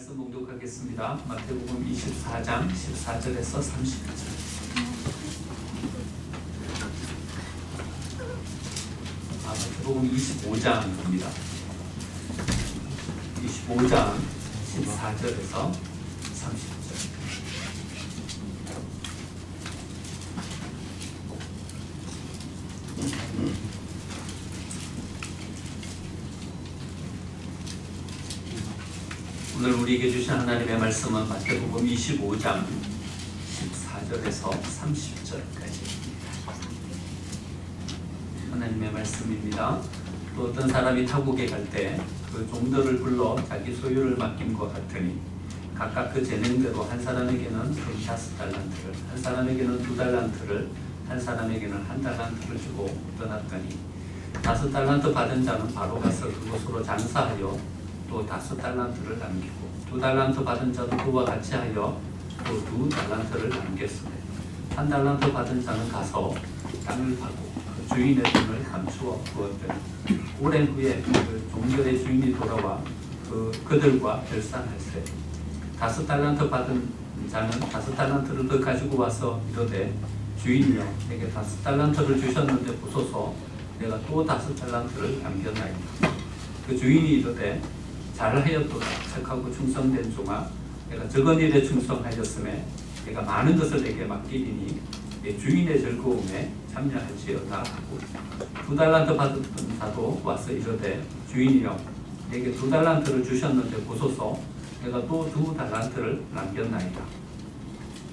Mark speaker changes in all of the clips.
Speaker 1: 말씀 봉독하겠습니다. 마태복음 24장 14절에서 30절. 마태복음 25장입니다. 25장 14절에서 30절. 오늘 우리에게 주신 하나님의 말씀은 마태복음 25장 14절에서 30절까지입니다. 하나님의 말씀입니다. 또 어떤 사람이 타국에 갈 때 그 종들을 불러 자기 소유를 맡김과 같으니 각각 그 재능대로 한 사람에게는 5달란트를, 한 사람에게는 2달란트를, 한 사람에게는 1달란트를 주고 떠났더니 5달란트 받은 자는 바로 가서 그곳으로 장사하여 또 5달란트를 남기고 2달란트 받은 자도 그와 같이 하여 또 2달란트를 남겼으며 1달란트 받은 자는 가서 땅을 파고 그 주인의 돈을 감추어 두었더니 오랜 후에 그 종들의 주인이 돌아와 그들과 결산할세 5달란트 받은 자는 5달란트를 더 가지고 와서 이르되 주인이여 내게 5달란트를 주셨는데 보소서 내가 또 5달란트를 남겼나이다. 그 주인이 이르되 잘하였도다 착하고 충성된 종아 내가 적은 일에 충성하였음에 내가 많은 것을 내게 맡기리니 내 주인의 즐거움에 참여할지어다 하고 2달란트 받았던 자도 와서 이르되 주인이여 내게 2달란트를 주셨는데 보소서 내가 또 2달란트를 남겼나이다.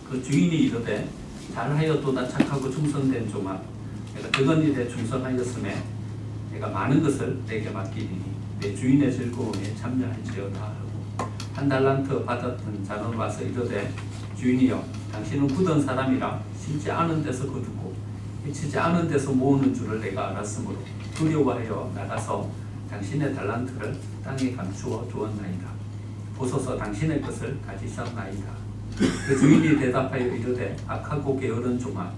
Speaker 1: 그 주인이 이르되 잘하였도다 착하고 충성된 종아 내가 적은 일에 충성하였음에 내가 많은 것을 내게 맡기리니 내 주인의 즐거움에 참여할지어다 하고 1달란트 받았던 자는 와서 이르되 주인이여 당신은 굳은 사람이라 심지 않은 데서 거두고 해치지 않은 데서 모으는 줄을 내가 알았으므로 두려워하여 나가서 당신의 달란트를 땅에 감추어 두었나이다. 보소서 당신의 것을 가지셨나이다. 그 주인이 대답하여 이르되 악하고 게으른 종아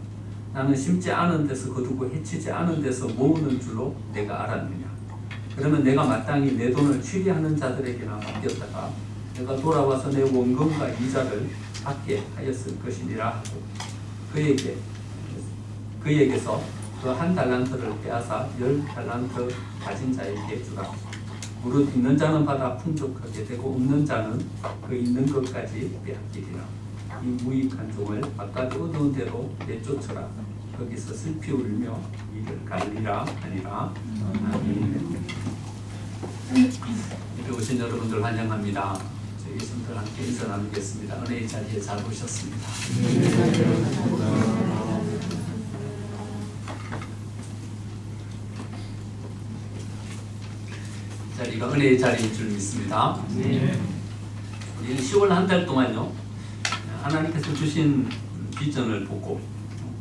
Speaker 1: 나는 심지 않은 데서 거두고 해치지 않은 데서 모으는 줄로 내가 알았느냐. 그러면 내가 마땅히 내 돈을 취리하는 자들에게나 맡겼다가 내가 돌아와서 내 원금과 이자를 받게 하였을 것이니라 하고 그에게서 그 1달란트를 빼앗아 10달란트 가진 자에게 주라. 무릇 있는 자는 받아 풍족하게 되고 없는 자는 그 있는 것까지 빼앗기리라. 이 무익한 종을 바깥 어두운 데로 내쫓으라. 거기서 슬피 울며 이를 갈리라 하니라. 아멘. 이렇게 오신 여러분들 환영합니다. 저희 성도들 함께 인사 나누겠습니다. 은혜의 자리에 잘 오셨습니다. 이 자리가 은혜의 자리인 줄 믿습니다. 우리는 10월 한 달 동안요 하나님께서 주신 비전을 보고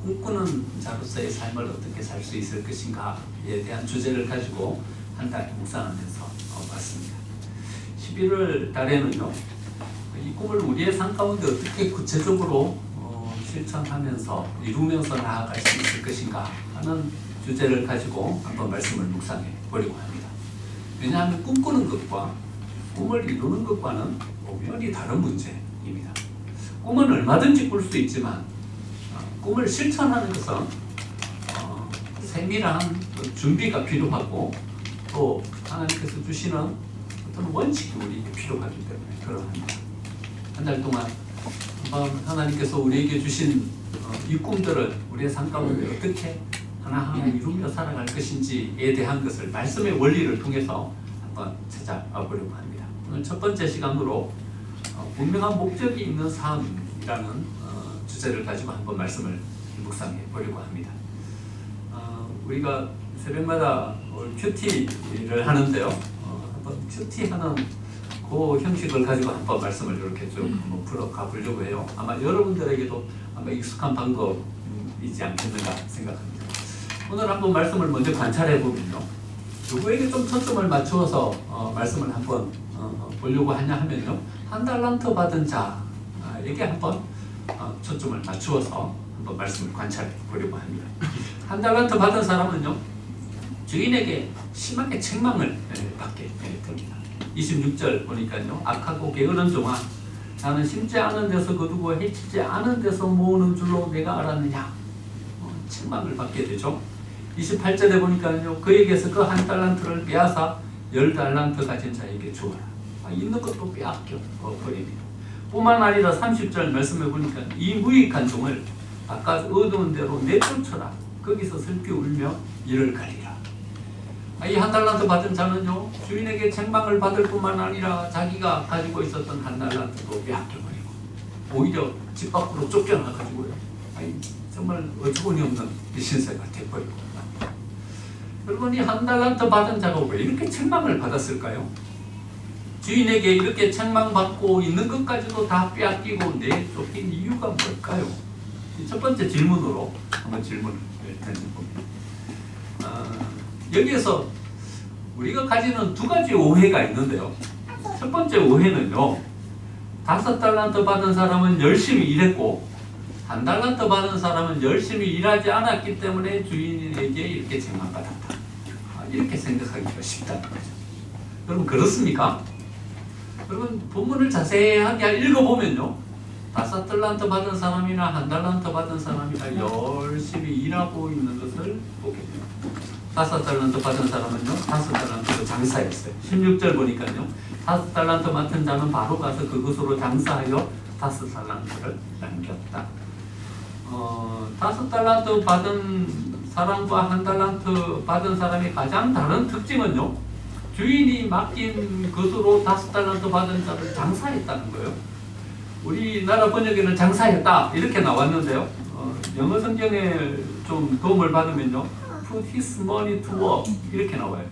Speaker 1: 꿈꾸는 자로서의 삶을 어떻게 살 수 있을 것인가에 대한 주제를 가지고 한 달 묵상하면서 봤습니다. 11월 달에는요 이 꿈을 우리의 삶 가운데 어떻게 구체적으로 실천하면서 이루면서 나아갈 수 있을 것인가 하는 주제를 가지고 한번 말씀을 묵상해 보려고 합니다. 왜냐하면 꿈꾸는 것과 꿈을 이루는 것과는 엄연히 다른 문제입니다. 꿈은 얼마든지 꿀 수 있지만 꿈을 실천하는 것은 세밀한 준비가 필요하고 또 하나님께서 주시는 어떤 원칙이 우리에게 필요하기 때문에 그러합니다. 한 달 동안 한번 하나님께서 우리에게 주신 이 꿈들을 우리의 삶 가운데 어떻게 하나하나 이루며 살아갈 것인지에 대한 것을 말씀의 원리를 통해서 한번 찾아보려고 합니다. 오늘 첫 번째 시간으로 분명한 목적이 있는 삶이라는 주제를 가지고 한번 말씀을 묵상해 보려고 합니다. 우리가 새벽마다 큐티를 하는데요. 한번 큐티하는 그 형식을 가지고 한번 말씀을 이렇게 좀 풀어가 보려고 해요. 아마 여러분들에게도 아마 익숙한 방법이지 않겠는가 생각합니다. 오늘 한번 말씀을 먼저 관찰해 보면요. 누구에게 좀 초점을 맞추어서 말씀을 한번 보려고 하냐 하면요. 1달란트 받은 자에게 한번 초점을 맞추어서 한번 말씀을 관찰해 보려고 합니다. 1달란트 받은 사람은요 주인에게 심하게 책망을 받게 됩니다. 26절 보니까요. 악하고 게으른 종아, 나는 심지 않은 데서 거두고 해치지 않은 데서 모으는 줄로 내가 알았느냐. 책망을 받게 되죠. 28절에 보니까요. 그에게서 그 한 달란트를 빼앗아 10달란트 가진 자에게 주어라. 있는 것도 빼앗겨 버립니다. 뿐만 아니라 30절 말씀해 보니까 이 무익한 종을 바깥 어두운 데로 내쫓아라. 거기서 슬피 울며 이를 가리라. 이 한 달란트 받은 자는요, 주인에게 책망을 받을 뿐만 아니라 자기가 가지고 있었던 한 달란트도 빼앗겨버리고 오히려 집 밖으로 쫓겨나가지고요, 정말 어처구니 없는 신세가 돼버리고. 여러분, 이 한 달란트 받은 자가 왜 이렇게 책망을 받았을까요? 주인에게 이렇게 책망받고 있는 것까지도 다 빼앗기고 내쫓긴 이유가 뭘까요? 첫 번째 질문으로 한번 질문을 던져봅니다. 여기에서 우리가 가지는 두 가지 오해가 있는데요. 첫 번째 오해는요, 5달란트 받은 사람은 열심히 일했고 1달란트 받은 사람은 열심히 일하지 않았기 때문에 주인에게 이렇게 책망받았다, 이렇게 생각하기가 쉽다는 거죠. 여러분, 그렇습니까? 여러분, 본문을 자세하게 읽어보면요, 5달란트 받은 사람이나 1달란트 받은 사람이나 열심히 일하고 있는 것을 보게 됩니다. 5달란트 받은 사람은요, 5달란트로 장사했어요. 16절 보니까요, 5달란트 맡은 자는 바로 가서 그것으로 장사하여 5달란트를 남겼다. 5달란트 받은 사람과 1달란트 받은 사람이 가장 다른 특징은요, 주인이 맡긴 것으로 5달란트 받은 자를 장사했다는 거예요. 우리나라 번역에는 장사했다 이렇게 나왔는데요, 영어 성경에 좀 도움을 받으면요, put his money to work 이렇게 나와요.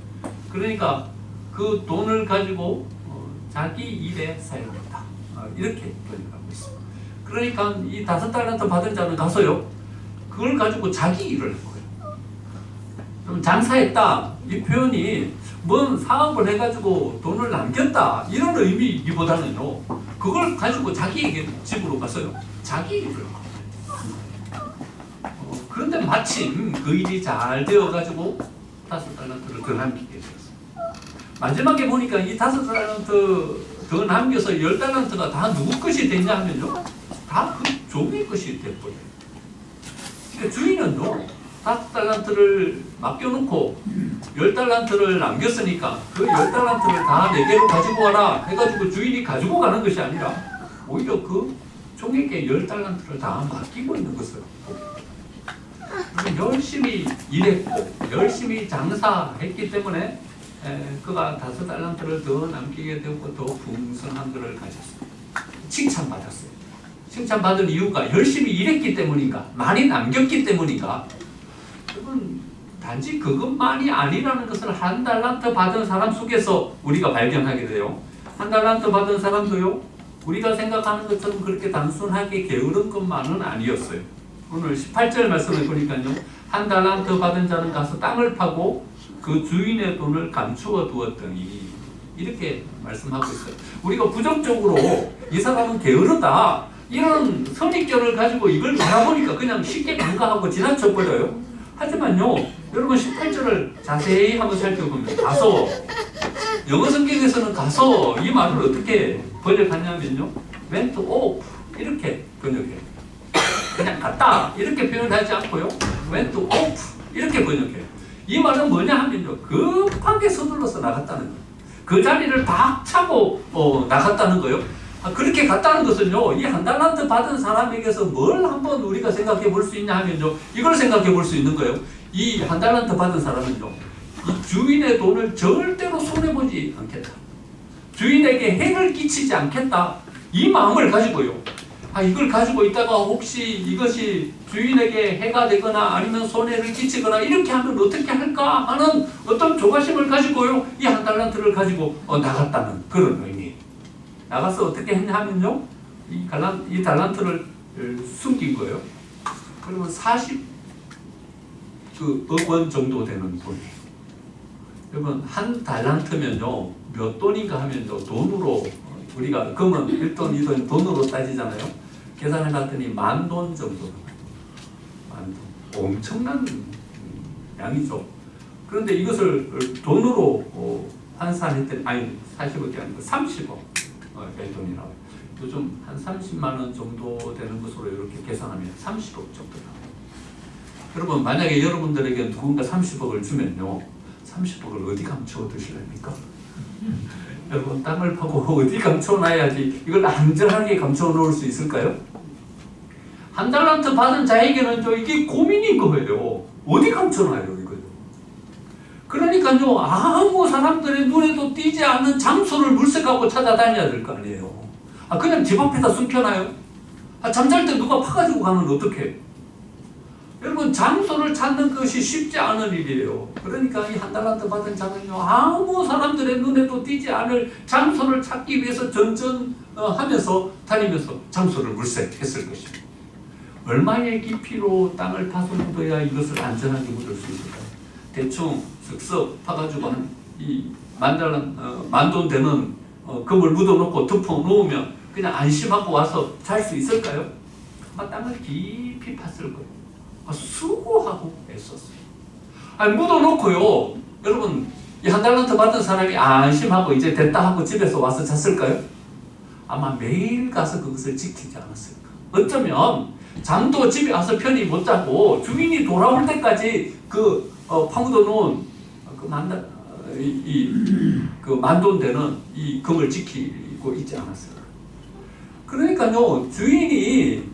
Speaker 1: 그러니까 그 돈을 가지고 자기 일에 사용했다, 이렇게 번역하고 있습니다. 그러니까 이 5달란트 받은 자는 가서요, 그걸 가지고 자기 일을 한 거예요. 그럼 장사했다 이 표현이 뭔 사업을 해가지고 돈을 남겼다 이런 의미보다는요, 그걸 가지고 자기에게 집으로 가서요, 자기 일을 한 거예요. 그런데 마침 그 일이 잘 되어가지고 5달란트를 더 남기게 되었어요. 마지막에 보니까 이 5달란트 더 남겨서 10달란트가 다 누구 것이 됐냐 하면요, 다 그 종의 것이 돼버려요. 그러니까 주인은요, 5달란트를 맡겨놓고 10달란트를 남겼으니까 그 10달란트를 다 내게로 가지고 와라 해가지고 주인이 가지고 가는 것이 아니라 오히려 그 종에게 10달란트를 다 맡기고 있는 것을 열심히 일했고 열심히 장사했기 때문에 그가 5달란트를 더 남기게 되고 더 풍성한 것을 가졌어요. 칭찬받았어요. 칭찬받은 이유가 열심히 일했기 때문인가, 많이 남겼기 때문인가? 여러분, 단지 그것만이 아니라는 것을 1달란트 받은 사람 속에서 우리가 발견하게 돼요. 1달란트 받은 사람도요, 우리가 생각하는 것처럼 그렇게 단순하게 게으른 것만은 아니었어요. 오늘 18절 말씀을 보니까요, 1달란트 받은 자는 가서 땅을 파고 그 주인의 돈을 감추어 두었더니 이렇게 말씀하고 있어요. 우리가 부정적으로 이 사람은 게으르다 이런 선입견을 가지고 이걸 바라보니까 그냥 쉽게 간과하고 지나쳐버려요. 하지만요, 여러분 18절을 자세히 한번 살펴보면 가서, 영어 성경에서는 가서 이 말을 어떻게 번역하냐면요, went off 이렇게 번역해요. 그냥 갔다 이렇게 표현하지 않고요, went off 이렇게 번역해요. 이 말은 뭐냐 하면요, 급하게 서둘러서 나갔다는 거예요. 그 자리를 박 차고 나갔다는 거예요. 그렇게 갔다는 것은요, 이 1달란트 받은 사람에게서 뭘 한번 우리가 생각해 볼 수 있냐 하면요, 이걸 생각해 볼 수 있는 거예요. 이 1달란트 받은 사람은요, 이 주인의 돈을 절대로 손해보지 않겠다, 주인에게 해를 끼치지 않겠다, 이 마음을 가지고요, 이걸 가지고 있다가 혹시 이것이 주인에게 해가 되거나 아니면 손해를 끼치거나 이렇게 하면 어떻게 할까 하는 어떤 조바심을 가지고요, 이 1달란트를 가지고 나갔다는 그런 의미. 나가서 어떻게 했냐 하면요, 이 달란트를 숨긴 거예요. 그러면 40억 원 정도 되는 돈이에요. 여러분, 한 달란트면요 몇 돈인가 하면요, 돈으로 우리가 금은 1돈 2돈 돈으로 따지잖아요. 계산해 봤더니 10,000돈 정도. 10,000돈, 엄청난 양이죠. 그런데 이것을 돈으로 환산했더니 아니 40억이 아니고 30억 의 돈이라고. 요즘 한 30만 원 정도 되는 것으로 이렇게 계산하면 30억 정도 나와요. 여러분 만약에 여러분들에게 누군가 30억을 주면요, 30억을 어디 감춰 두실랍니까? 여러분 땅을 파고 어디 감춰놔야지 이걸 안전하게 감춰 놓을 수 있을까요? 한 달란트 받은 자에게는 이게 고민인 거예요. 어디 감춰놔요 이거요? 그러니까요, 아무 사람들의 눈에도 띄지 않는 장소를 물색하고 찾아다녀야 될 거 아니에요. 그냥 집 앞에다 숨겨놔요? 잠잘 때 누가 파가지고 가면 어떡해? 여러분 장소를 찾는 것이 쉽지 않은 일이에요. 그러니까 이 한 달란트 받은 자는요, 아무 사람들의 눈에도 띄지 않을 장소를 찾기 위해서 전전하면서 다니면서 장소를 물색했을 것입니다. 얼마의 깊이로 땅을 파서 묻어야 이것을 안전하게 묻을 수 있을까요? 대충 쓱쓱 파가지고 이 만돈 되는 금을 묻어놓고 덮어 놓으면 그냥 안심하고 와서 잘 수 있을까요? 땅을 깊이 팠을 거예요. 수고하고 애썼어요. 묻어놓고요, 여러분 이 한 달란트 받은 사람이 안심하고 이제 됐다 하고 집에서 와서 잤을까요? 아마 매일 가서 그것을 지키지 않았을까. 어쩌면 잠도 집에 와서 편히 못 자고 주인이 돌아올 때까지 파묻어 놓은 그 만돈 되는 이 금을 지키고 있지 않았을까. 그러니까요, 주인이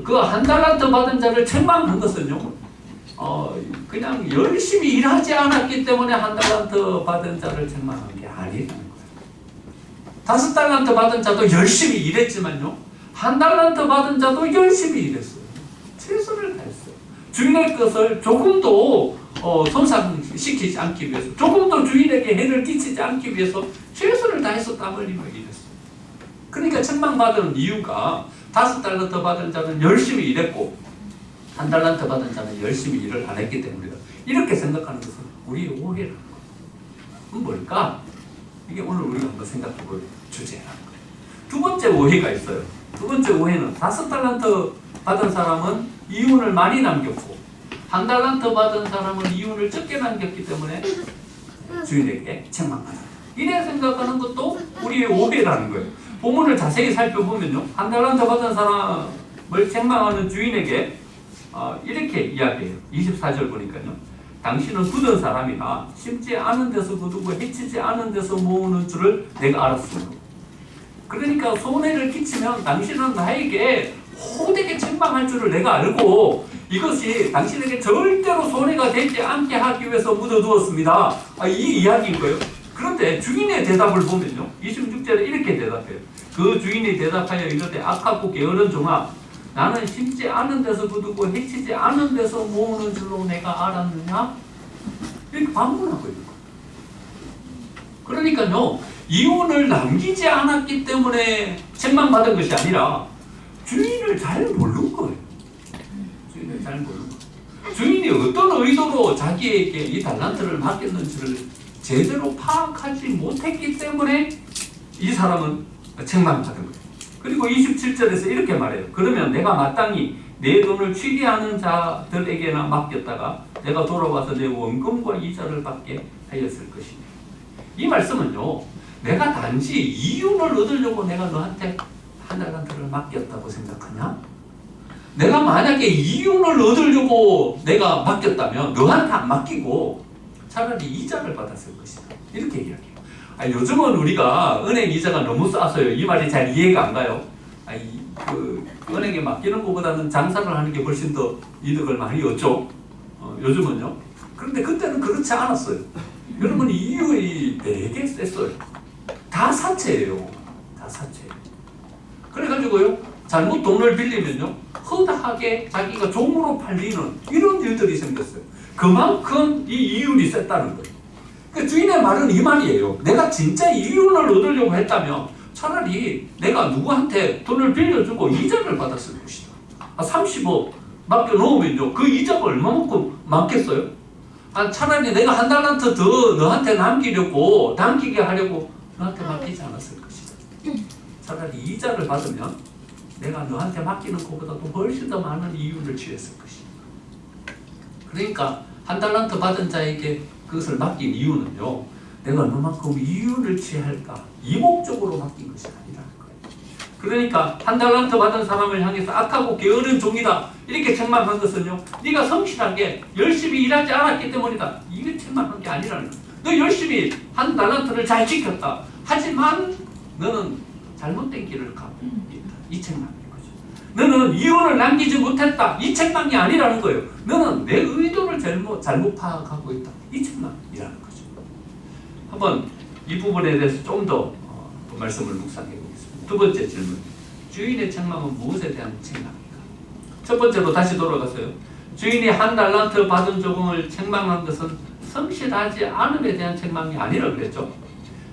Speaker 1: 그 한 달란트 받은 자를 책망한 것은요, 그냥 열심히 일하지 않았기 때문에 한 달란트 받은 자를 책망한 게 아니라는 거예요. 5달란트 받은 자도 열심히 일했지만요, 한 달란트 받은 자도 열심히 일했어요. 최선을 다했어요. 주인의 것을 조금도 손상시키지 않기 위해서, 조금도 주인에게 해를 끼치지 않기 위해서 최선을 다해서 땀 흘리며 일했어요. 그러니까 책망받은 이유가 5달란트 받은 자는 열심히 일했고 1달란트 받은 자는 열심히 일을 안 했기 때문이다. 이렇게 생각하는 것은 우리의 오해라는 거예요. 그럼 뭘까? 이게 오늘 우리가 한번 생각해 볼 주제라는 거예요. 두 번째 오해가 있어요. 두 번째 오해는 5달란트 받은 사람은 이윤을 많이 남겼고 1달란트 받은 사람은 이윤을 적게 남겼기 때문에 주인에게 책망받았다. 이래 생각하는 것도 우리의 오해라는 거예요. 본문을 자세히 살펴보면요, 1달란트 받은 사람을 책망하는 주인에게 이렇게 이야기해요. 24절 보니까요, 당신은 굳은 사람이나 심지 않은 데서 거두고 해치지 않은 데서 모으는 줄을 내가 알았습니다. 그러니까 손해를 끼치면 당신은 나에게 호되게 책망할 줄을 내가 알고 이것이 당신에게 절대로 손해가 되지 않게 하기 위해서 묻어두었습니다. 이 이야기인 거예요. 그런데 주인의 대답을 보면요, 26절에 이렇게 대답해요. 그 주인이 대답하여 이르되 악하고 게으른 종아, 나는 심지 않은 데서 거두고 해치지 않은 데서 모으는 줄로 내가 알았느냐? 이렇게 반문하고 있는 거예요. 그러니까요, 이윤을 남기지 않았기 때문에 책망받은 것이 아니라 주인을 잘 모르는 거예요. 주인을 잘 모르는 거예요. 주인이 어떤 의도로 자기에게 이 달란트를 맡겼는지를 제대로 파악하지 못했기 때문에 이 사람은 책망받은 거예요. 그리고 27절에서 이렇게 말해요. 그러면 내가 마땅히 내 돈을 취리하는 자들에게나 맡겼다가 내가 돌아와서 내 원금과 이자를 받게 하였을 것이니. 이 말씀은요, 내가 단지 이윤을 얻으려고 내가 너한테 1달란트를 맡겼다고 생각하냐? 내가 만약에 이윤을 얻으려고 내가 맡겼다면 너한테 안 맡기고 차라리 이자를 받았을 것이다. 이렇게 이야기해요. 요즘은 우리가 은행 이자가 너무 싸서요. 이 말이 잘 이해가 안 가요. 은행에 맡기는 것보다는 장사를 하는 게 훨씬 더 이득을 많이 얻죠. 요즘은요. 그런데 그때는 그렇지 않았어요. 여러분, 이윤이 되게 셌어요. 다 사채예요. 다 사채예요. 그래가지고요, 잘못 돈을 빌리면요, 허다하게 자기가 종으로 팔리는 이런 일들이 생겼어요. 그만큼 이 이윤이 셌다는 거예요. 그러니까 주인의 말은 이 말이에요. 내가 진짜 이윤을 얻으려고 했다면 차라리 내가 누구한테 돈을 빌려주고 이자를 받았을 것이다. 30억 맡겨놓으면요, 그 이자가 얼마만큼 많겠어요? 차라리 내가 1달란트 더 너한테 남기게 하려고 너한테 맡기지 않았을 것이다. 차라리 이자를 받으면 내가 너한테 맡기는 것보다도 훨씬 더 많은 이윤을 취했을 것이다. 그러니까 1달란트 받은 자에게 그것을 맡긴 이유는요, 내가 얼마만큼 이윤을 취할까 이 목적으로 바뀐 것이 아니라는 거예요. 그러니까 한 달란트 받은 사람을 향해서 악하고 게으른 종이다 이렇게 책망한 것은요, 네가 성실하게 열심히 일하지 않았기 때문이다 이게 책망한 게 아니라는 거예요. 너 열심히 한 달란트를 잘 지켰다 하지만 너는 잘못된 길을 가고 있다 이 책망인 거죠. 너는 이윤을 남기지 못했다 이 책망이 아니라는 거예요. 너는 내 의도를 잘못 파악하고 있다 이 책망이라는 거죠. 한번 이 부분에 대해서 좀 더 말씀을 묵상해 보겠습니다. 두 번째 질문, 주인의 책망은 무엇에 대한 책망입니까? 첫 번째로 다시 돌아가서요, 주인이 한 달란트 받은 조공을 책망한 것은 성실하지 않음에 대한 책망이 아니라 그랬죠.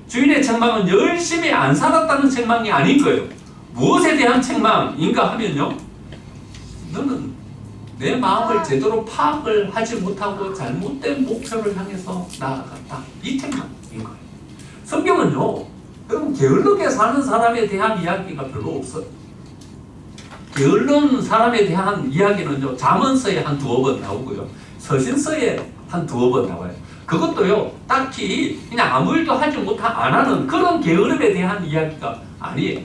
Speaker 1: 주인의 책망은 열심히 안 살았다는 책망이 아닌 거예요. 무엇에 대한 책망인가 하면요, 너는 내 마음을 제대로 파악을 하지 못하고 잘못된 목표를 향해서 나아갔다 이 책망인 거예요. 성경은요, 여러분 게을르게 사는 사람에 대한 이야기가 별로 없어요. 게으른 사람에 대한 이야기는요, 잠언서에 한 두어 번 나오고요, 서신서에 한 두어 번 나와요. 그것도요, 딱히 그냥 아무 일도 하지 안 하는 그런 게으름에 대한 이야기가 아니에요.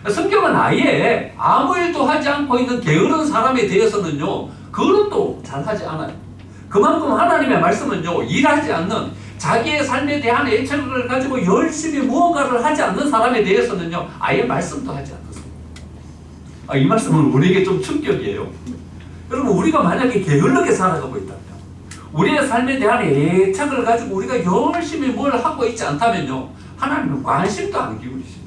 Speaker 1: 성경은 아예 아무 일도 하지 않고 있는 게으른 사람에 대해서는요, 그것도 잘하지 않아요. 그만큼 하나님의 말씀은요, 일하지 않는 자기의 삶에 대한 애착을 가지고 열심히 무언가를 하지 않는 사람에 대해서는요, 아예 말씀도 하지 않습니다. 이 말씀은 우리에게 좀 충격이에요. 여러분, 우리가 만약에 게을르게 살아가고 있다면, 우리의 삶에 대한 애착을 가지고 우리가 열심히 뭘 하고 있지 않다면요, 하나님은 관심도 안 기울이십니다.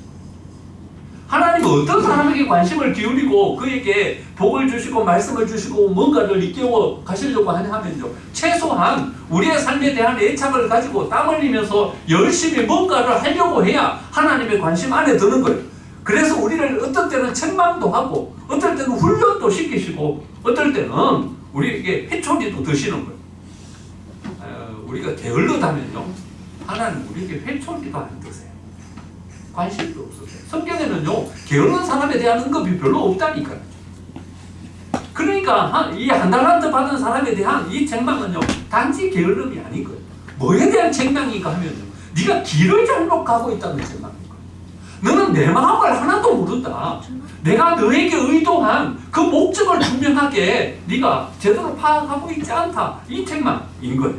Speaker 1: 하나님은 어떤 사람에게 관심을 기울이고 그에게 복을 주시고 말씀을 주시고 뭔가를 일깨워 가시려고 하냐면요, 최소한 우리의 삶에 대한 애착을 가지고 땀 흘리면서 열심히 뭔가를 하려고 해야 하나님의 관심 안에 드는 거예요. 그래서 우리를 어떤 때는 책망도 하고 어떨 때는 훈련도 시키시고 어떨 때는 우리에게 회초리도 드시는 거예요. 우리가 게을르다면요, 하나님 우리에게 회초리도 안 드세요. 관심도 없으세요. 성경에는요, 게으른 사람에 대한 언급이 별로 없다니까요. 그러니까 이 한 달란트 받은 사람에 대한 이 책망은요, 단지 게으름이 아닌 거예요. 뭐에 대한 책망인가 하면요, 네가 길을 잘못 가고 있다는 책망인 거예요. 너는 내 마음을 하나도 모른다. 내가 너에게 의도한 그 목적을 분명하게 네가 제대로 파악하고 있지 않다 이 책망인 거예요.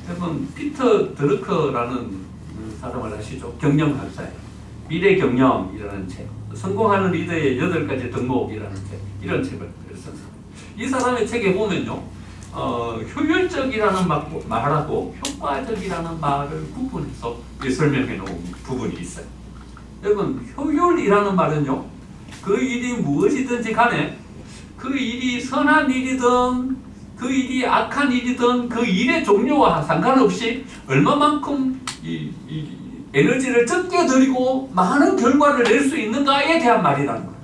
Speaker 1: 여러분, 피터 드러커라는 사람을 아시죠? 경영학자예요. 미래경영이라는 책, 성공하는 리더의 8가지 덕목이라는 책, 이런 책을 쓴 사람. 이 사람의 책에 보면요, 효율적이라는 말하고 효과적이라는 말을 구분해서 설명해 놓은 부분이 있어요. 여러분, 효율이라는 말은요, 그 일이 무엇이든지 간에 그 일이 선한 일이든 그 일이 악한 일이든 그 일의 종류와 상관없이 얼마만큼 이 에너지를 적게 들이고 많은 결과를 낼 수 있는가에 대한 말이라는 거예요.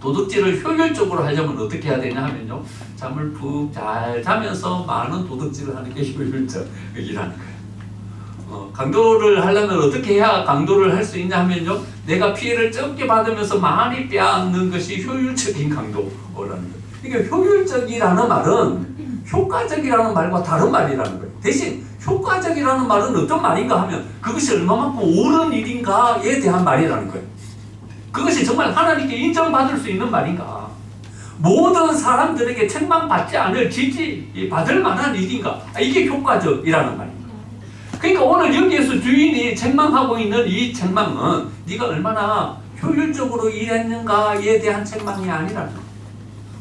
Speaker 1: 도둑질을 효율적으로 하려면 어떻게 해야 되냐 하면요, 잠을 푹 잘 자면서 많은 도둑질을 하는 게 효율적이라는 거예요. 강도를 하려면 어떻게 해야 강도를 할 수 있냐 하면요, 내가 피해를 적게 받으면서 많이 빼앗는 것이 효율적인 강도라는 거예요. 그러니까 효율적이라는 말은 효과적이라는 말과 다른 말이라는 거예요. 대신 효과적이라는 말은 어떤 말인가 하면 그것이 얼마만큼 옳은 일인가에 대한 말이라는 거예요. 그것이 정말 하나님께 인정받을 수 있는 말인가, 모든 사람들에게 책망받지 않을 지지받을 만한 일인가, 이게 효과적이라는 말입니다. 그러니까 오늘 여기에서 주인이 책망하고 있는 이 책망은 네가 얼마나 효율적으로 일했는가에 대한 책망이 아니라는 거예요.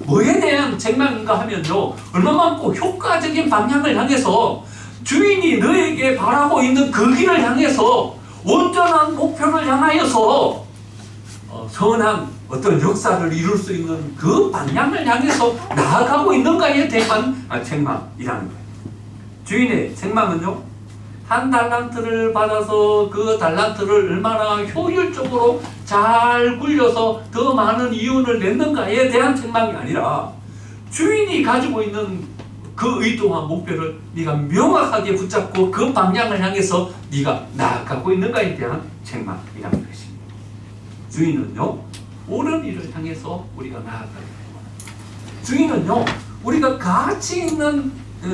Speaker 1: 뭐에 대한 책망인가 하면요, 얼마만큼 효과적인 방향을 향해서 주인이 너에게 바라고 있는 그 길을 향해서 온전한 목표를 향하여서 선한 어떤 역사를 이룰 수 있는 그 방향을 향해서 나아가고 있는가에 대한 책망이라는 거예요. 주인의 책망은요, 한 달란트를 받아서 그 달란트를 얼마나 효율적으로 잘 굴려서 더 많은 이윤을 냈는가에 대한 책망이 아니라 주인이 가지고 있는 그 의도와 목표를 네가 명확하게 붙잡고 그 방향을 향해서 네가 나아가고 있는가에 대한 책망이라는 것입니다. 주인은요, 옳은 일을 향해서 우리가 나아가야 됩니다. 주인은요, 우리가 가치 있는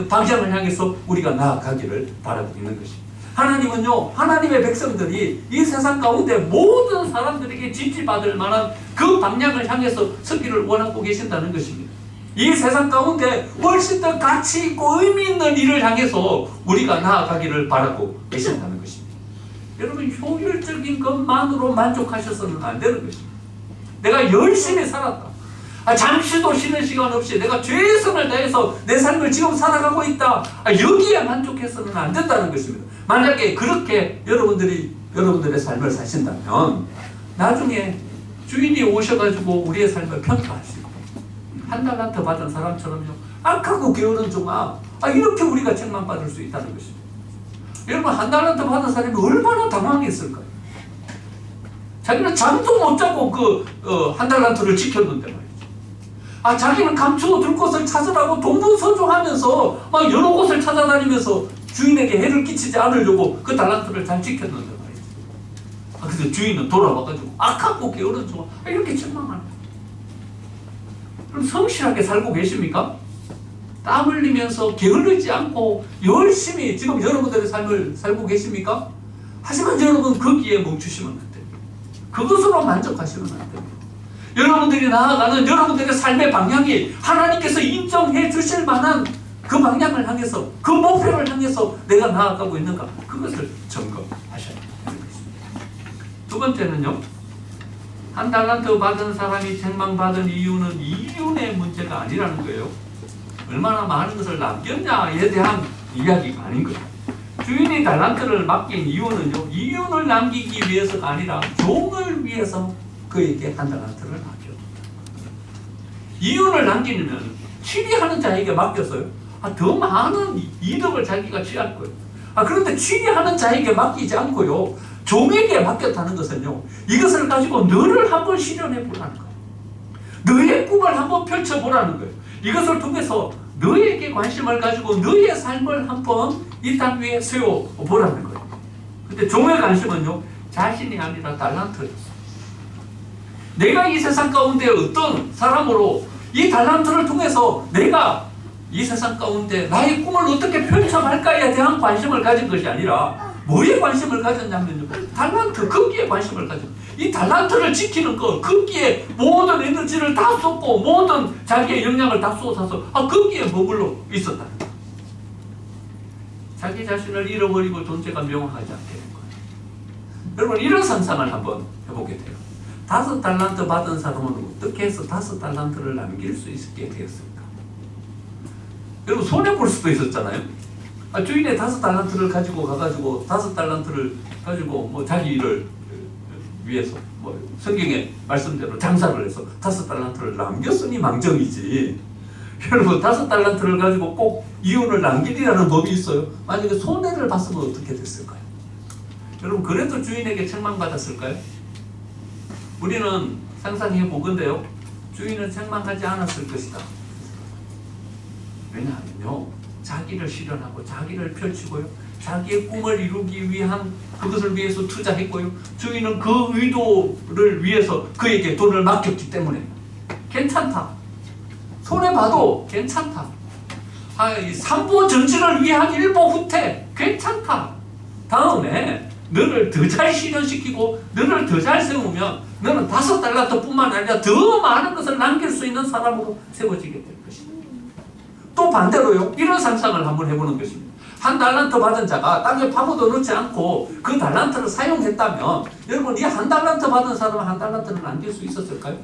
Speaker 1: 방향을 향해서 우리가 나아가기를 바라고 있는 것입니다. 하나님은요, 하나님의 백성들이 이 세상 가운데 모든 사람들에게 지지받을 만한 그 방향을 향해서 서기를 원하고 계신다는 것입니다. 이 세상 가운데 훨씬 더 가치 있고 의미 있는 일을 향해서 우리가 나아가기를 바라고 계신다는 것입니다. 여러분, 효율적인 것만으로 만족하셔서는 안 되는 것입니다. 내가 열심히 살았다. 잠시도 쉬는 시간 없이 내가 최선을 다해서 내 삶을 지금 살아가고 있다. 여기에 만족해서는 안 된다는 것입니다. 만약에 그렇게 여러분들의 삶을 사신다면 나중에 주인이 오셔가지고 우리의 삶을 평가하시고 한 달란트 받은 사람처럼요, 악하고 게으른 종아, 이렇게 우리가 책망받을 수 있다는 것입니다. 여러분, 한 달란트 받은 사람이 얼마나 당황했을까요? 자기는 잠도 못 자고 한 달란트를 지켰는데 말이죠. 자기는 감추어 둘 곳을 찾으라고 동분서주하면서 막 여러 곳을 찾아다니면서 주인에게 해를 끼치지 않으려고 그 달란트를 잘 지켰는데 말이죠. 근데 주인은 돌아와가지고 악하고 게으른 종아, 이렇게 책망하는 거예요. 그럼 성실하게 살고 계십니까? 땀 흘리면서 게을르지 않고 열심히 지금 여러분들의 삶을 살고 계십니까? 하지만 여러분, 거기에 멈추시면 안 됩니다. 그것으로 만족하시면 안 됩니다. 여러분들이 나아가는 여러분들의 삶의 방향이 하나님께서 인정해 주실 만한 그 방향을 향해서, 그 목표를 향해서 내가 나아가고 있는가, 그것을 점검하셔야 되는 것입니다. 두 번째는요, 한 달란트 받은 사람이 책망받은 이유는 이윤의 문제가 아니라는 거예요. 얼마나 많은 것을 남겼냐에 대한 이야기가 아닌 거예요. 주인이 달란트를 맡긴 이유는요, 이윤을 남기기 위해서가 아니라 종을 위해서 그에게 한 달란트를 맡겼다. 이윤을 남기면 취리하는 자에게 맡겼어요. 더 많은 이득을 자기가 취할 거예요. 그런데 취리하는 자에게 맡기지 않고요, 종에게 맡겼다는 것은요, 이것을 가지고 너를 한번 실현해 보라는 거예요. 너의 꿈을 한번 펼쳐보라는 거예요. 이것을 통해서 너에게 관심을 가지고 너의 삶을 한번 이 땅 위에 세워보라는 거예요. 근데 종의 관심은요, 자신이 아니라 달란트였어요. 내가 이 세상 가운데 어떤 사람으로 이 달란트를 통해서 내가 이 세상 가운데 나의 꿈을 어떻게 펼쳐갈까에 대한 관심을 가진 것이 아니라 뭐에 관심을 가졌냐면요, 달란트, 거기에 관심을 가졌어요. 이 달란트를 지키는 것, 거기에 모든 에너지를 다 쏟고 모든 자기의 역량을 다 쏟아서 거기에 머물러 있었다는 거예요. 자기 자신을 잃어버리고 존재가 명확하지 않게 된 거예요. 여러분, 이런 상상을 한번 해보게 돼요. 5달란트 받은 사람은 어떻게 해서 5달란트를 남길 수 있게 되었을까? 여러분, 손해볼 수도 있었잖아요. 주인의 5달란트를 가지고 가가지고 5달란트를 가지고 자기 일을 위해서 성경의 말씀대로 장사를 해서 5달란트를 남겼으니 망정이지. 여러분, 5달란트를 가지고 꼭 이윤을 남기리라는 법이 있어요. 만약에 손해를 봤으면 어떻게 됐을까요? 여러분, 그래도 주인에게 책망받았을까요? 우리는 상상해 보건대요, 주인은 책망하지 않았을 것이다. 왜냐하면요, 자기를 실현하고 자기를 펼치고요, 자기의 꿈을 이루기 위한 그것을 위해서 투자했고요, 주인은 그 의도를 위해서 그에게 돈을 맡겼기 때문에 괜찮다. 손해봐도 괜찮다. 삼보 전진을 위한 일보 후퇴 괜찮다. 다음에 너를 더 잘 실현시키고 너를 더 잘 세우면 너는 5달란트뿐만 아니라 더 많은 것을 남길 수 있는 사람으로 세워지게 될 것입니다. 또 반대로요, 이런 상상을 한번 해보는 것입니다. 한 달란트 받은 자가 땅에 파묻어 넣지 않고 그 달란트를 사용했다면, 여러분, 이 한 달란트 받은 사람은 한 달란트를 남길 수 있었을까요?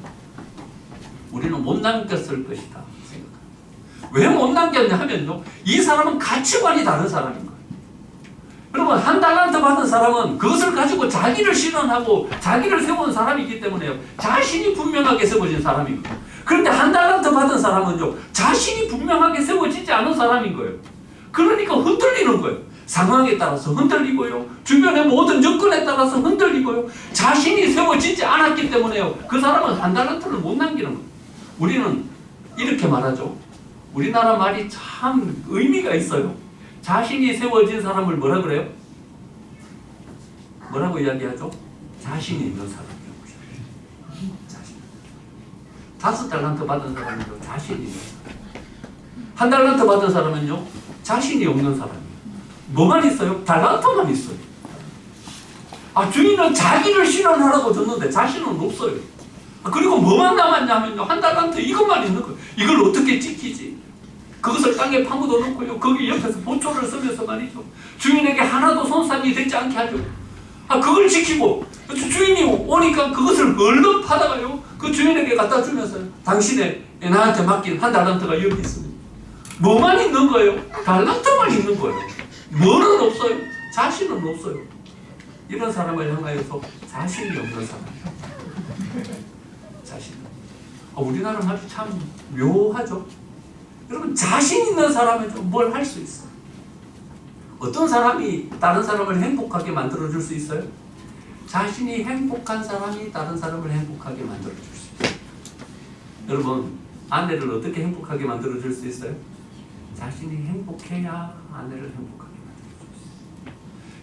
Speaker 1: 우리는 못 남겼을 것이다 생각합니다. 왜 못 남겼냐 하면요, 이 사람은 가치관이 다른 사람인 거예요. 여러분, 한 달란트 받은 사람은 그것을 가지고 자기를 실현하고 자기를 세운 사람이기 때문에요, 자신이 분명하게 세워진 사람인 거예요. 그런데 한 달란트 받은 사람은요, 자신이 분명하게 세워지지 않은 사람인 거예요. 그러니까 흔들리는 거예요. 상황에 따라서 흔들리고요, 주변의 모든 여건에 따라서 흔들리고요, 자신이 세워지지 않았기 때문에요, 그 사람은 한 달란트를 못 남기는 거예요. 우리는 이렇게 말하죠. 우리나라 말이 참 의미가 있어요. 자신이 세워진 사람을 뭐라 그래요? 뭐라고 이야기하죠? 자신이 있는 사람이라고. 자신. 5달란트 받은 사람이죠. 자신이 있는 사람. 한 달란트 받은 사람은요, 자신이 없는 사람이에요. 뭐만 있어요? 달란트만 있어요. 주인은 자기를 실현하라고 줬는데 자신은 없어요. 그리고 뭐만 남았냐면요, 한 달란트 이것만 있는 거예요. 이걸 어떻게 지키지? 그것을 땅에 파묻어 놓고요, 거기 옆에서 보초를 쓰면서 말이죠, 주인에게 하나도 손상이 되지 않게 하죠. 그걸 지키고 주인이 오니까 그것을 얼른 받아가요, 그 주인에게 갖다 주면서 당신의 나한테 맡긴 한 달란트가 여기 있습니다. 뭐만 있는 거예요? 달란트만 있는 거예요. 뭐는 없어요? 자신은 없어요. 이런 사람을 향하여서 자신이 없는 사람이에요. 자신은. 우리나라는 아주 참 묘하죠. 여러분, 자신 있는 사람은 뭘 할 수 있어요. 어떤 사람이 다른 사람을 행복하게 만들어줄 수 있어요? 자신이 행복한 사람이 다른 사람을 행복하게 만들어줄 수 있어요. 여러분, 아내를 어떻게 행복하게 만들어줄 수 있어요? 자신이 행복해야 아내를 행복하게 만들어줄 수 있어요.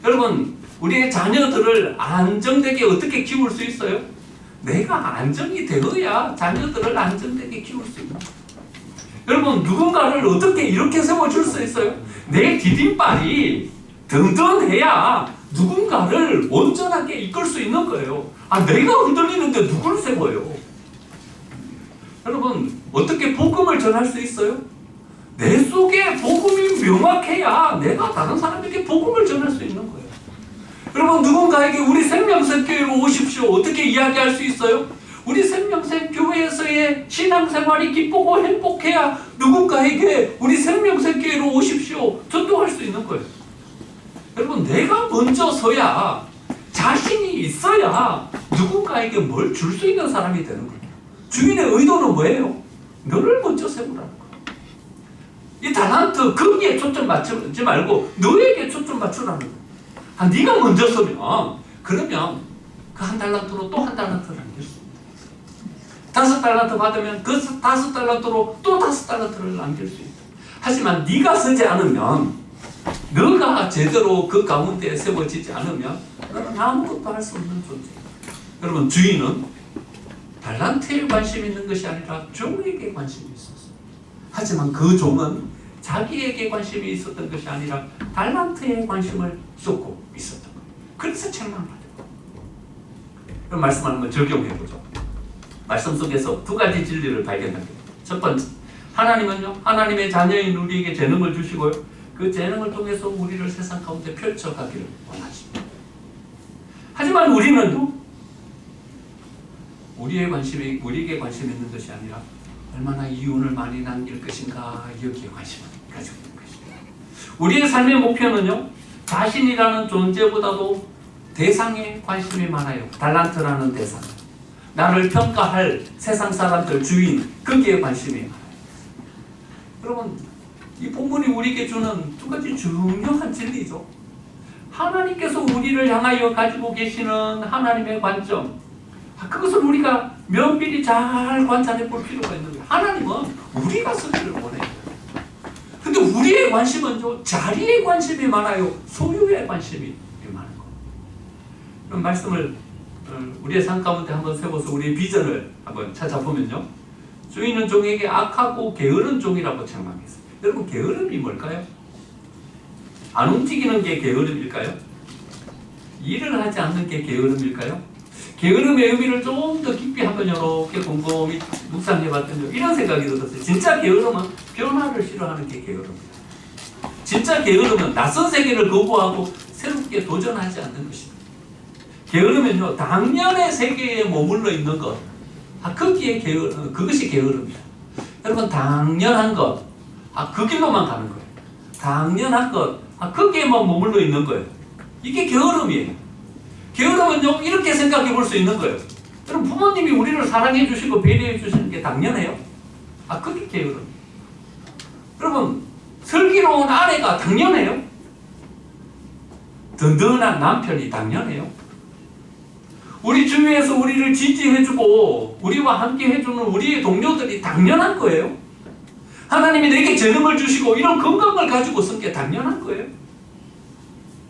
Speaker 1: 여러분, 우리의 자녀들을 안정되게 어떻게 키울 수 있어요? 내가 안정이 되어야 자녀들을 안정되게 키울 수 있는 거예요. 여러분, 누군가를 어떻게 이렇게 세워줄 수 있어요? 내 디딤발이 든든해야 누군가를 온전하게 이끌 수 있는 거예요. 내가 흔들리는데 누굴 세워요? 여러분, 어떻게 복음을 전할 수 있어요? 내 속에 복음이 명확해야 내가 다른 사람에게 복음을 전할 수 있는 거예요. 여러분, 누군가에게 우리 생명샘교회로 오십시오, 어떻게 이야기할 수 있어요? 우리 생명샘교회에서의 신앙생활이 기쁘고 행복해야 누군가에게 우리 생명샘교회로 오십시오, 전도할 수 있는 거예요. 여러분, 내가 먼저 서야, 자신이 있어야 누군가에게 뭘 줄 수 있는 사람이 되는 거예요. 주인의 의도는 뭐예요? 너를 먼저 세우라는 거예요. 이 달란트, 거기에 초점 맞추지 말고 너에게 초점 맞추라는 거예요. 네가 먼저 서면, 그러면 그 한 달란트로 또 한 달란트를 남길 수 있다. 5달란트 받으면 그 5달란트로 또 5달란트를 남길 수 있다. 하지만 네가 서지 않으면, 너가 제대로 그 가운데 세워지지 않으면 너는 아무것도 할 수 없는 존재예요. 여러분, 주인은 달란트에 관심 있는 것이 아니라 종에게 관심이 있었어요. 하지만 그 종은 자기에게 관심이 있었던 것이 아니라 달란트에 관심을 쏟고 있었던 거예요. 그래서 책망받은 거예요. 그럼 말씀 한번 적용해보죠. 말씀 속에서 두 가지 진리를 발견합니다. 첫 번째, 하나님은요, 하나님의 자녀인 우리에게 재능을 주시고요, 그 재능을 통해서 우리를 세상 가운데 펼쳐가기를 원하십니다. 하지만 우리는요, 우리에게 관심이 있는 것이 아니라 얼마나 이윤을 많이 남길 것인가, 여기에 관심을 가지고 있는 것입니다. 우리의 삶의 목표는요, 자신이라는 존재보다도 대상에 관심이 많아요. 달란트라는 대상, 나를 평가할 세상 사람들, 주인, 거기에 관심이 많아요. 여러분, 이 본문이 우리에게 주는 두 가지 중요한 진리죠. 하나님께서 우리를 향하여 가지고 계시는 하나님의 관점, 그것을 우리가 면밀히 잘 관찰해 볼 필요가 있는 거예요. 하나님은 우리가 서기를 원해요. 근데 우리의 관심은 자리에 관심이 많아요, 소유에 관심이 많은 거예요. 그럼 말씀을 우리의 삶 가운데 한번 세워서 우리의 비전을 한번 찾아보면요, 주인은 종에게 악하고 게으른 종이라고 책망했어요. 여러분, 게으름이 뭘까요? 안 움직이는 게 게으름일까요? 일을 하지 않는 게 게으름일까요? 게으름의 의미를 좀 더 깊이 한번 이렇게 곰곰이 묵상해봤더니 이런 생각이 들었어요. 진짜 게으름은 변화를 싫어하는 게 게으름입니다. 진짜 게으름은 낯선 세계를 거부하고 새롭게 도전하지 않는 것입니다. 게으름은요, 당연의 세계에 머물러 있는 것, 거기에 그것이 게으름입니다. 여러분, 당연한 것, 그 길로만 가는 거예요. 당연한 것, 거기에만 머물러 있는 거예요. 이게 게으름이에요. 게으름은요, 이렇게 생각해 볼 수 있는 거예요. 여러분, 부모님이 우리를 사랑해 주시고 배려해 주시는 게 당연해요? 그게 게으름. 여러분, 슬기로운 아내가 당연해요? 든든한 남편이 당연해요? 우리 주위에서 우리를 지지해주고 우리와 함께 해주는 우리의 동료들이 당연한 거예요? 하나님이 내게 재능을 주시고 이런 건강을 가지고 쓴 게 당연한 거예요?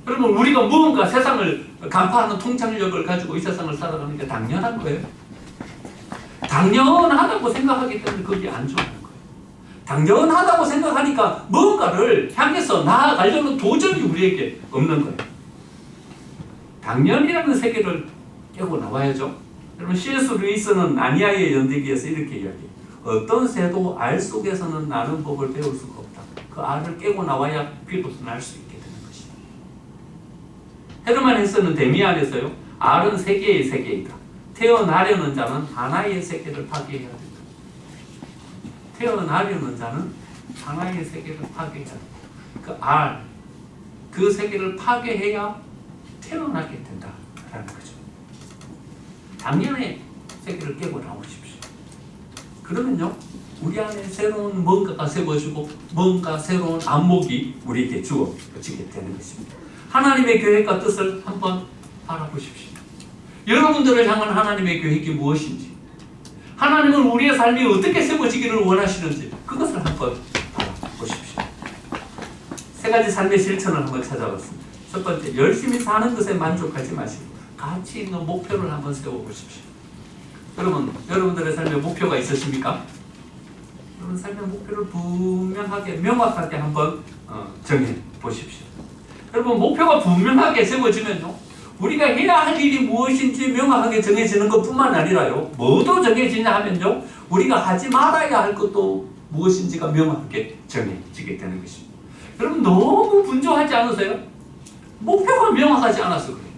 Speaker 1: 여러분, 우리가 무언가 세상을 간파하는 통찰력을 가지고 이 세상을 살아가는 게 당연한 거예요? 당연하다고 생각하기 때문에 그게 안 좋아하는 거예요. 당연하다고 생각하니까 뭔가를 향해서 나아가려는 도전이 우리에게 없는 거예요. 당연이라는 세계를 깨고 나와야죠. 여러분 C.S. 루이스는 나니아의 연대기에서 이렇게 이야기해요. 어떤 새도 알 속에서는 나는 법을 배울 수가 없다. 그 알을 깨고 나와야 비로소 날 수 있게 되는 것이다. 헤르만 헤세는 데미안에서요. 알은 세계의 세계이다. 태어나려는 자는 하나의 세계를 파괴해야 된다. 태어나려는 자는 하나의 세계를 파괴해야 된다. 그 알, 그 세계를 파괴해야 태어나게 된다라는 거죠. 당연히 세계를 깨고 나오십시오. 그러면요, 우리 안에 새로운 뭔가가 세워지고 뭔가 새로운 안목이 우리에게 주어지게 되는 것입니다. 하나님의 계획과 뜻을 한번 바라보십시오. 여러분들을 향한 하나님의 계획이 무엇인지, 하나님은 우리의 삶이 어떻게 세워지기를 원하시는지 그것을 한번 바라보십시오. 세 가지 삶의 실천을 한번 찾아봤습니다. 첫 번째, 열심히 사는 것에 만족하지 마시고 가치 있는 목표를 한번 세워보십시오. 여러분들의 삶의 목표가 있으십니까? 여러분 삶의 목표를 분명하게 명확하게 한번 정해보십시오. 여러분 목표가 분명하게 세워지면요, 우리가 해야 할 일이 무엇인지 명확하게 정해지는 것뿐만 아니라요, 뭐도 정해지냐 하면요, 우리가 하지 말아야 할 것도 무엇인지가 명확하게 정해지게 되는 것입니다. 여러분 너무 분주하지 않으세요? 목표가 명확하지 않아서 그래요.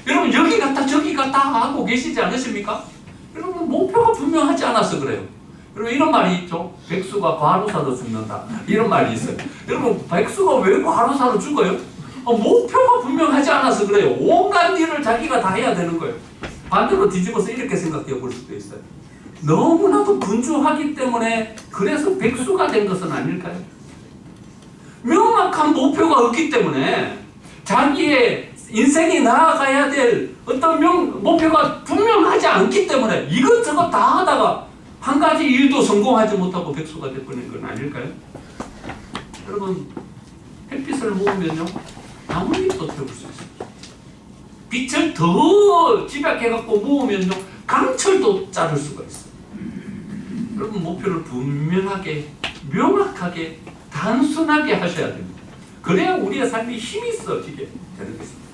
Speaker 1: 여러분 여기 갔다 저기 갔다 하고 계시지 않으십니까? 여러분 목표가 분명하지 않아서 그래요. 여러분 이런 말이 있죠. 백수가 과로사로 죽는다. 이런 말이 있어요. 여러분 백수가 왜 과로사로 죽어요? 목표가 분명하지 않아서 그래요. 온갖 일을 자기가 다 해야 되는 거예요. 반대로 뒤집어서 이렇게 생각해 볼 수도 있어요. 너무나도 분주하기 때문에 그래서 백수가 된 것은 아닐까요? 명확한 목표가 없기 때문에 자기의 인생이 나아가야 될 어떤 목표가 분명하지 않기 때문에 이것저것 다 하다가 한 가지 일도 성공하지 못하고 백수가 되버린 건 아닐까요? 여러분 햇빛을 모으면요 나뭇잎도 태울 수 있습니다. 빛을 더 집약해갖고 모으면요 강철도 자를 수가 있어요. 여러분 목표를 분명하게 명확하게 단순하게 하셔야 됩니다. 그래야 우리의 삶이 힘이 있어지게 되는 것입니다.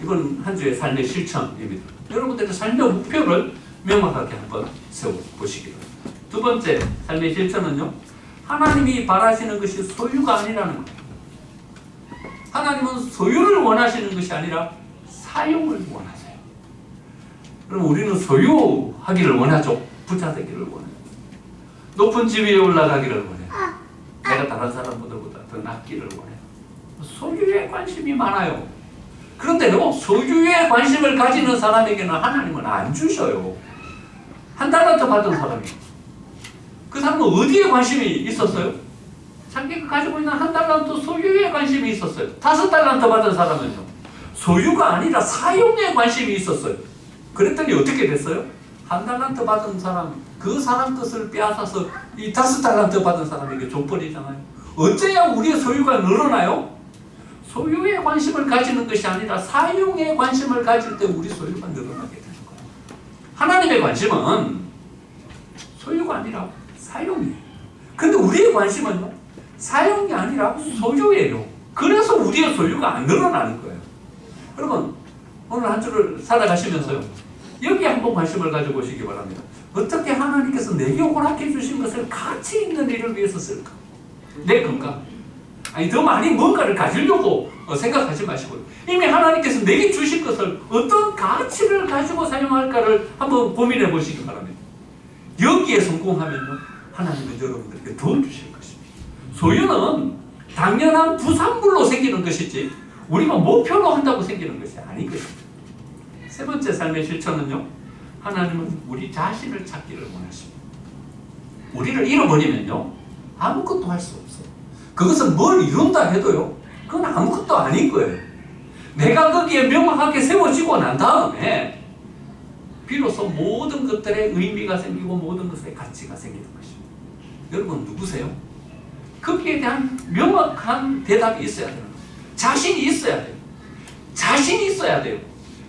Speaker 1: 이번 한 주의 삶의 실천입니다. 여러분들의 삶의 목표를 명확하게 한번 세워보시기 바랍니다. 두 번째 삶의 실천은요, 하나님이 바라시는 것이 소유가 아니라는 겁니다. 하나님은 소유를 원하시는 것이 아니라 사용을 원하세요. 그럼 우리는 소유하기를 원하죠. 부자 되기를 원해요. 높은 집 위에 올라가기를 원해요. 내가 다른 사람보다 더 낫기를 원해요. 소유에 관심이 많아요. 그런데요, 소유에 관심을 가지는 사람에게는 하나님은 안 주셔요. 한 달란트 받은 사람이 그 사람은 어디에 관심이 있었어요? 자기가 가지고 있는 한 달란트 소유에 관심이 있었어요. 5달란트 받은 사람은요, 소유가 아니라 사용에 관심이 있었어요. 그랬더니 어떻게 됐어요? 한 달란트 받은 사람, 그 사람 뜻을 빼앗아서 이 5달란트 받은 사람에게 줘버리잖아요. 어째야 우리의 소유가 늘어나요? 소유에 관심을 가지는 것이 아니라 사용에 관심을 가질 때 우리 소유가 늘어나게 되는 거예요. 하나님의 관심은 소유가 아니라 사용이에요. 근데 우리의 관심은요, 사용이 아니라 소유예요. 그래서 우리의 소유가 안 늘어나는 거예요. 여러분 오늘 한 주를 살아가시면서요, 여기에 한번 관심을 가져보시기 바랍니다. 어떻게 하나님께서 내게 허락해 주신 것을 가치 있는 일을 위해서 쓸까? 내 건강, 아니 더 많이 뭔가를 가지려고 생각하지 마시고요, 이미 하나님께서 내게 주신 것을 어떤 가치를 가지고 사용할까를 한번 고민해 보시기 바랍니다. 여기에 성공하면요, 하나님은 여러분들에게 더 주실 것입니다. 소유는 당연한 부산물로 생기는 것이지 우리가 목표로 한다고 생기는 것이 아니거든요. 세 번째 삶의 실천은요, 하나님은 우리 자신을 찾기를 원하십니다. 우리를 잃어버리면요 아무것도 할 수 없어요. 그것은 뭘 이룬다 해도요, 그건 아무것도 아닌 거예요. 내가 거기에 명확하게 세워지고 난 다음에 비로소 모든 것들의 의미가 생기고 모든 것의 가치가 생기는 것입니다. 여러분 누구세요? 거기에 대한 명확한 대답이 있어야 돼요. 자신이 있어야 돼요. 자신이 있어야 돼요.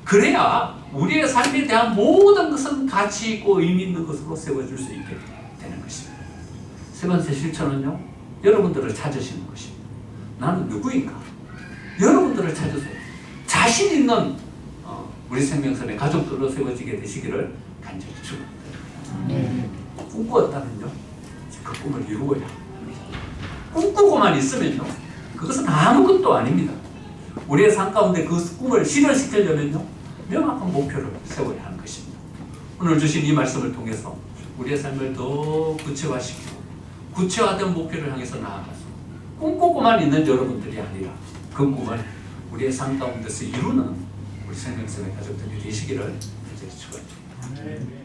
Speaker 1: 그래야 우리의 삶에 대한 모든 것은 가치 있고 의미 있는 것으로 세워줄 수 있게 되는 것입니다. 세 번째 실천은요, 여러분들을 찾으시는 것입니다. 나는 누구인가? 여러분들을 찾으세요. 자신 있는 우리 생명선의 가족들로 세워지게 되시기를 간절히 축원합니다. 꿈꾸었다면요, 그 꿈을 이루어야 합니다. 꿈꾸고만 있으면요, 그것은 아무것도 아닙니다. 우리의 삶 가운데 그 꿈을 실현시키려면요, 명확한 목표를 세워야 하는 것입니다. 오늘 주신 이 말씀을 통해서 우리의 삶을 더 구체화시키고 구체화된 목표를 향해서 나아가서 꿈꾸고만 있는 여러분들이 아니라 그 꿈을 우리의 삶 가운데서 이루는 우리 생명선의 가족들이 되시기를 간절히 축원합니다.